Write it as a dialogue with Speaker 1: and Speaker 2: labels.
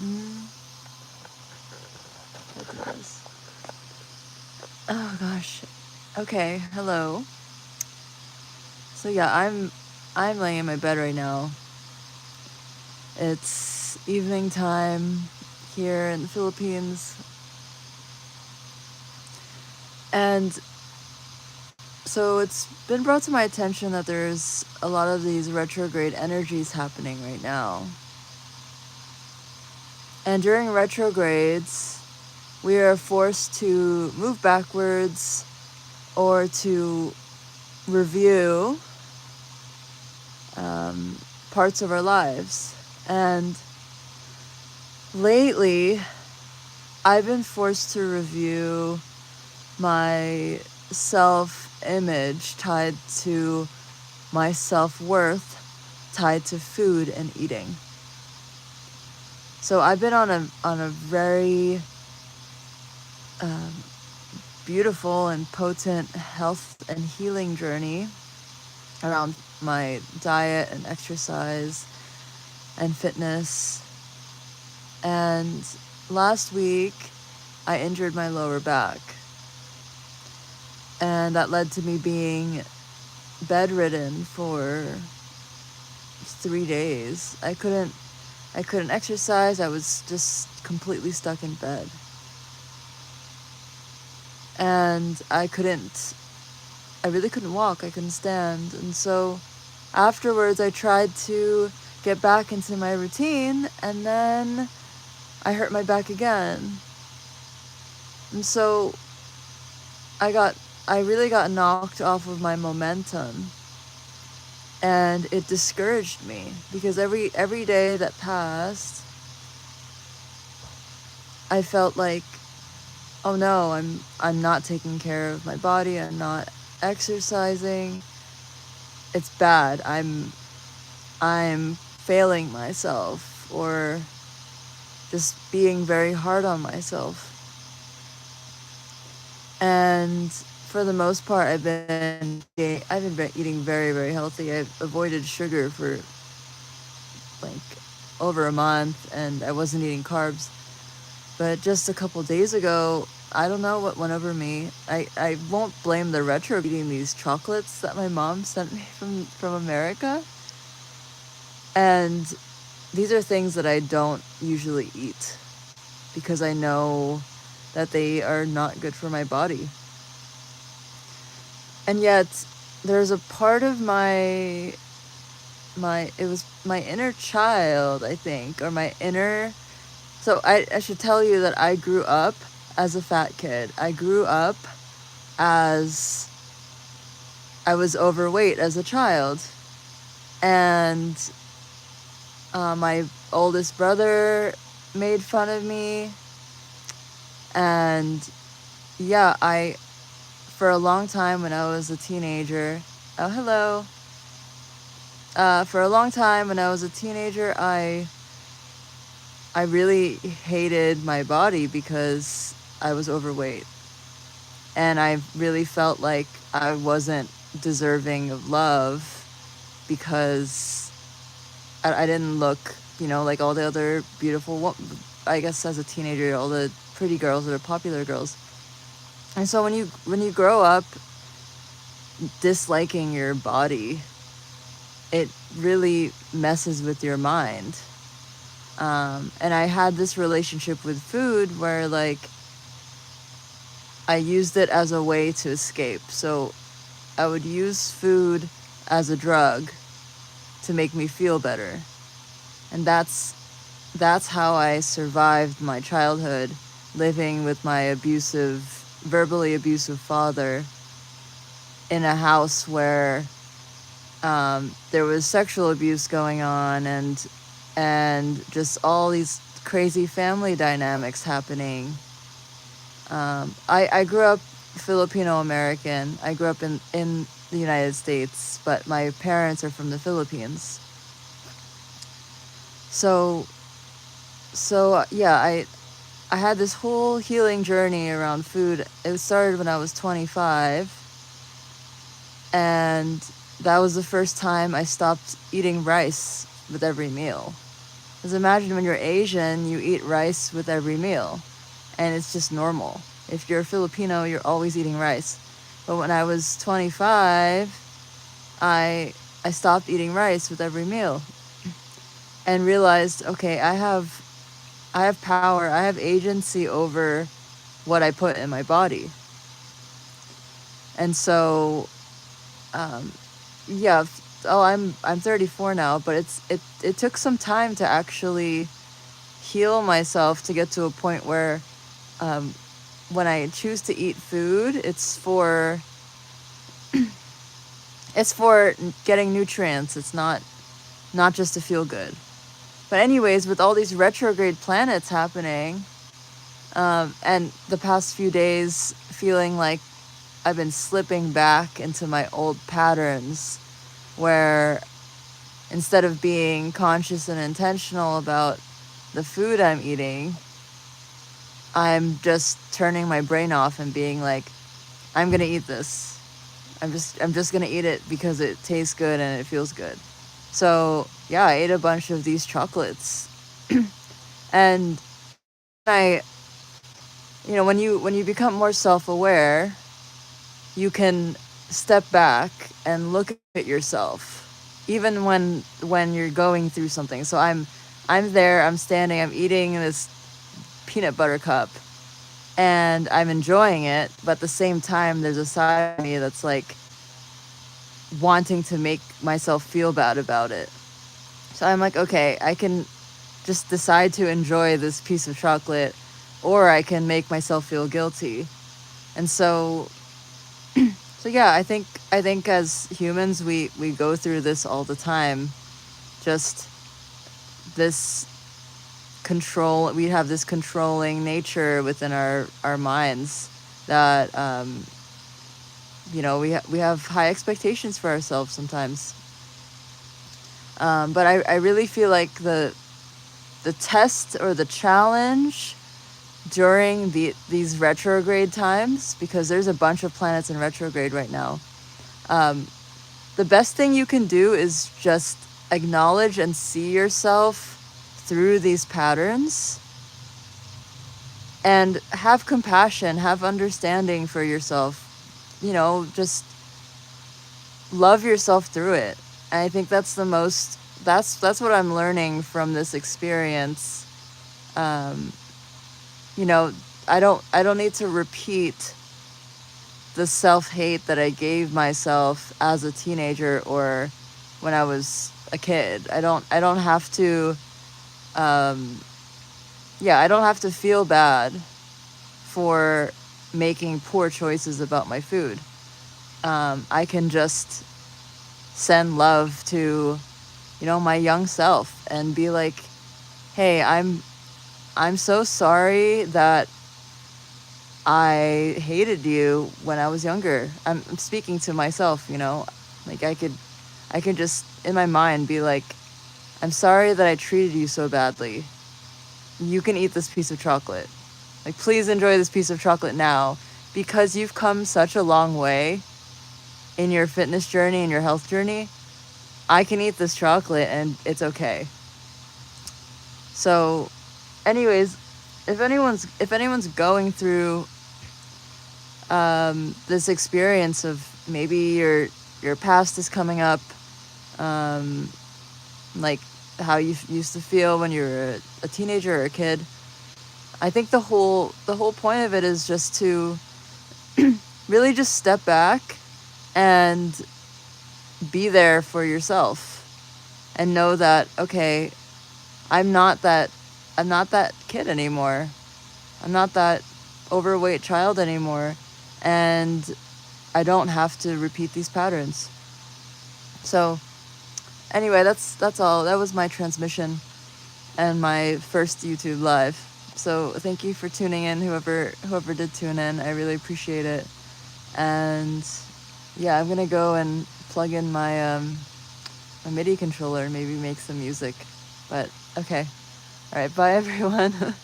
Speaker 1: Let's do this. Oh gosh. Okay, hello. So yeah, I'm laying in my bed right now. It's evening time here in the Philippines. And so it's been brought to my attention that there's a lot of these retrograde energies happening right now. And during retrogrades, we are forced to move backwards or to review parts of our lives. And lately, I've been forced to review my self-image tied to my self-worth, tied to food and eating. So I've been on a very beautiful and potent health and healing journey around my diet and exercise and fitness. And last week, I injured my lower back. And that led to me being bedridden for 3 days. I couldn't exercise. I was just completely stuck in bed. And I really couldn't walk. I couldn't stand. And so afterwards, I tried to get back into my routine, and then I hurt my back again. And so I really got knocked off of my momentum, and it discouraged me because every day that passed, I felt like, oh no, I'm not taking care of my body. I'm not exercising. It's bad. I'm failing myself, or just being very hard on myself. And for the most part, I've been eating very, very healthy. I've avoided sugar for like over a month, and I wasn't eating carbs. But just a couple days ago, I don't know what went over me. I won't blame the retro eating these chocolates that my mom sent me from America. And these are things that I don't usually eat because I know that they are not good for my body. And yet there's a part of it was my inner child, I think, or my inner. So I should tell you that I grew up as a fat kid. I grew up as I was overweight as a child. And my oldest brother made fun of me. And yeah, for a long time when I was a teenager, oh, hello. For a long time when I was a teenager, I really hated my body because I was overweight. And I really felt like I wasn't deserving of love because I didn't look, like all the other beautiful, I guess as a teenager, all the pretty girls that are popular girls. And so when you grow up disliking your body, it really messes with your mind. And I had this relationship with food where like I used it as a way to escape. So I would use food as a drug to make me feel better. And that's how I survived my childhood, living with my verbally abusive father in a house where there was sexual abuse going on and just all these crazy family dynamics happening. I grew up Filipino American. I grew up in the United States, but my parents are from the Philippines. So yeah, I had this whole healing journey around food. It started when I was 25, and that was the first time I stopped eating rice with every meal. Because imagine when you're Asian, you eat rice with every meal, and it's just normal. If you're Filipino, you're always eating rice. But when I was 25, I stopped eating rice with every meal and realized, okay, I have power, I have agency over what I put in my body. And so, yeah, I'm 34 now, but it took some time to actually heal myself to get to a point where, when I choose to eat food, it's for getting nutrients. It's not just to feel good. But anyways, with all these retrograde planets happening, and the past few days feeling like I've been slipping back into my old patterns, where instead of being conscious and intentional about the food I'm eating, I'm just turning my brain off and being like, I'm gonna eat this. I'm just gonna eat it because it tastes good and it feels good. So yeah, I ate a bunch of these chocolates. And I, when you become more self-aware, you can step back and look at yourself, even when you're going through something. So I'm there, I'm standing, I'm eating this peanut butter cup, and I'm enjoying it, but at the same time, there's a side of me that's like wanting to make myself feel bad about it. So I'm like, okay, I can just decide to enjoy this piece of chocolate, or I can make myself feel guilty. And so yeah, I think as humans, we go through this all the time. Just this control, we have this controlling nature within our minds that, we have high expectations for ourselves sometimes. But I really feel like the test or the challenge during these retrograde times, because there's a bunch of planets in retrograde right now, the best thing you can do is just acknowledge and see yourself through these patterns, and have compassion, have understanding for yourself. Just love yourself through it. And I think that's what I'm learning from this experience. I don't need to repeat the self-hate that I gave myself as a teenager or when I was a kid. I don't have to, I don't have to feel bad for making poor choices about my food. I can just send love to, my young self and be like, hey, I'm so sorry that I hated you when I was younger. I'm speaking to myself, like I could just in my mind be like, I'm sorry that I treated you so badly. You can eat this piece of chocolate. Like, please enjoy this piece of chocolate now, because you've come such a long way in your fitness journey and your health journey. I can eat this chocolate and it's okay. So anyways, if anyone's going through this experience of maybe your past is coming up, like how you used to feel when you were a teenager or a kid, I think the whole point of it is just to really just step back and be there for yourself and know that, okay, I'm not that kid anymore. I'm not that overweight child anymore, and I don't have to repeat these patterns. So anyway, that's all. That was my transmission and my first YouTube live. So thank you for tuning in, whoever did tune in. I really appreciate it. And yeah, I'm gonna go and plug in my my MIDI controller and maybe make some music. But okay. All right, bye everyone.